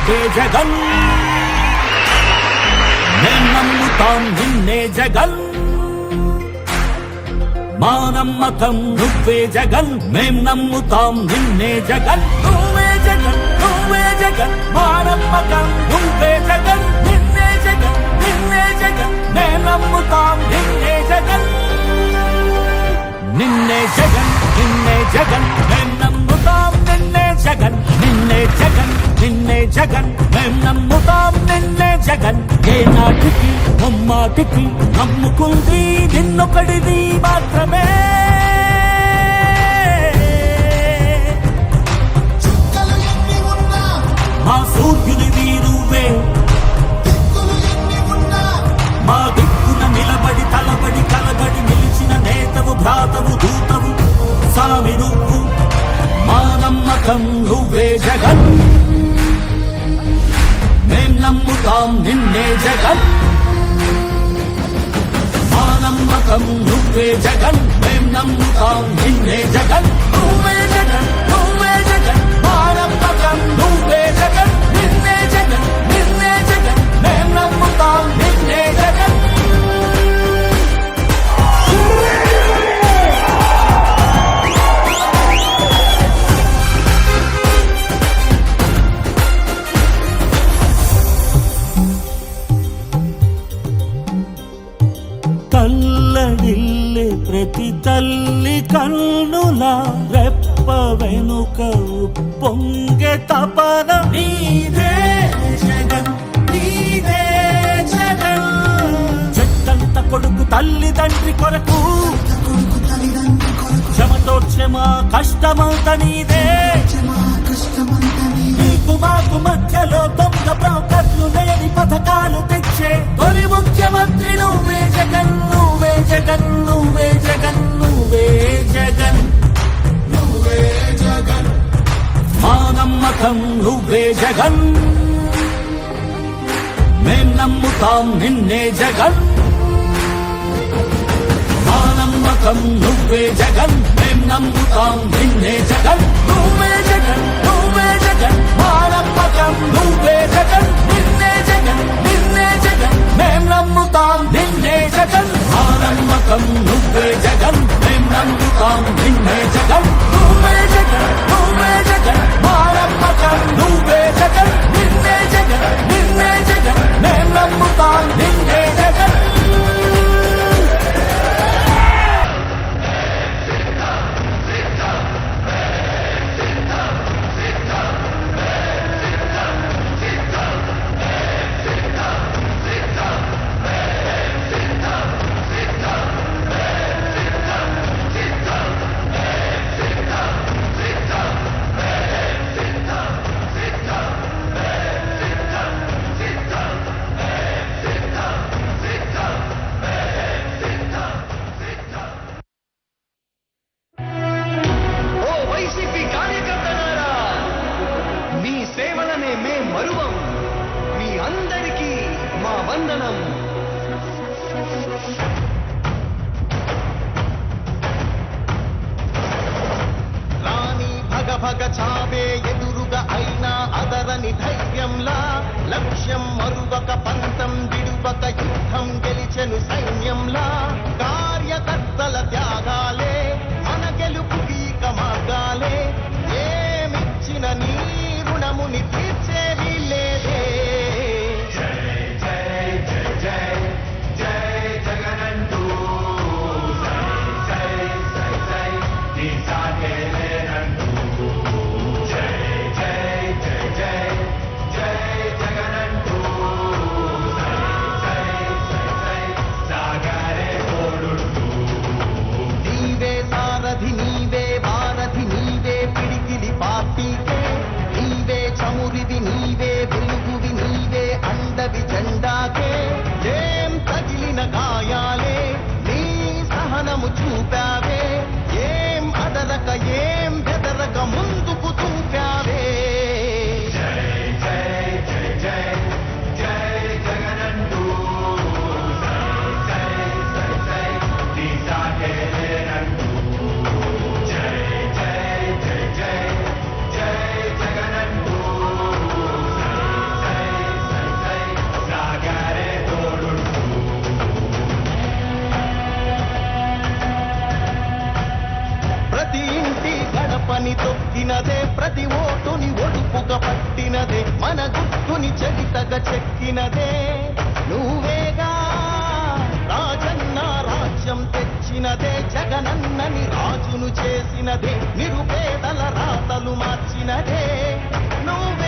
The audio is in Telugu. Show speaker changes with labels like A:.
A: నువ్వే జగన్ మేం నమ్ముతాం నిన్నే జగన్ మా నమ్మకం నువ్వే జగన్ మేం నమ్ముతాం నిన్నే జగన్ నువ్వే జగన్ నువ్వే జగన్ మా నమ్మకం నువ్వే జగన్ నిన్నే జగన్ నిన్నే జగన్ మేం నమ్ముతాం నిన్నే జగన్ నిన్నే జగన్ నిన్నే జగన్ మేం నమ్ముతాం నిన్నే జగన్ నిన్నే జగన్ నిన్నే జగన్ మేం నమ్ముతాం నిన్నే జగన్ ఏ నాటికి నమ్మాటికి నమ్ముకుంది నిన్నొకడిది మాత్రమే మా సూర్యునివి నువ్వే మా దిక్కున నిలబడి తలబడి కలబడి నిలిచిన నేతవు భ్రాతవు దూతవు సామి నువ్వు మా నమ్మకం నువ్వే జగన్ మేం నమ్ముతాం నిన్నే జగన్ మా నమ్మకం నువ్వే జగన్ మేం నమ్ముతాం నిన్నే జగన్ నువ్వే జగన్ నువ్వే జగన్ మా నమ్మకం నువ్వే జగన్ నిన్నే జగన్ నిన్నే జగన్ మేం నమ్ముతాం నిన్నే జగన్ తల్లడిల్లే ప్రతి తల్లి కన్నుల రెప్ప వెనుక పొంగె తపన నీదే జగన్ నీదే జగన్ చెట్టంత కొడుకు తల్లిదండ్రి కొరకు క్షమతోక్షమ కష్టమంత నీదే నీకు మాకు మధ్యలో దొంగ బ్రోకర్లు లేని పథకాలు తెచ్చే తొలి ముఖ్యమంత్రి నువ్వే జగన్ నువ్వే జగన్ నువ్వే జగన్ నువ్వే జగన్ నువ్వే జగన్ మా నమ్మకం నువ్వే జగన్ మేం నమ్ముతాం నిన్నే జగన్ మా నమ్మకం నువ్వే జగన్ మేం నమ్ముతాం నిన్నే జగన్ నువ్వే జగన్ నువ్వే జగన్ మా నమ్మకం నువ్వే జగన్ నిన్నే జగన్ నిన్నే జగన్ మేం నమ్ముతాం నిన్నే జగన్ మా నమ్మకం నువ్వే జగన్ మేం నమ్ముతాం నిన్నే జగన్ నువ్వే జగన్ నువ్వే జగన్ మా నమ్మకం నువ్వే జగన్ నిన్నే జగన్ నిన్నే జగన్ మేం నమ్ముతాం నిన్నే జగన్
B: భగ చావే ఎదురుగా అయినా అదరని ధైర్యంలా లక్ష్యం మరువక పంతం విడువక యుద్ధం గెలిచెను సైన్యంలా కార్యకర్తల త్యాగాలే మన గెలుపుకి మార్గాలే ఏమిచ్చిన నీ రుణముని తీర్చేది లేదే చూపావే ఏం అదరక ఏం బెదరక ముందుకు చూపావే జై జై జై జై జై జగనంటూ జై జై జై దీసాకేనంటూ జై జై జై జై జై జగనంటూ జై కట్టినదే, ప్రతి ఓటుని ఒడుపుగా పట్టినదే, మన గుర్తుని చరితగా చెక్కినదే నువ్వేగా. రాజన్న రాజ్యం తెచ్చినదే, జగనన్నని రాజును చేసినదే, నిరుపేదల రాతలు మార్చినదే నువ్వే.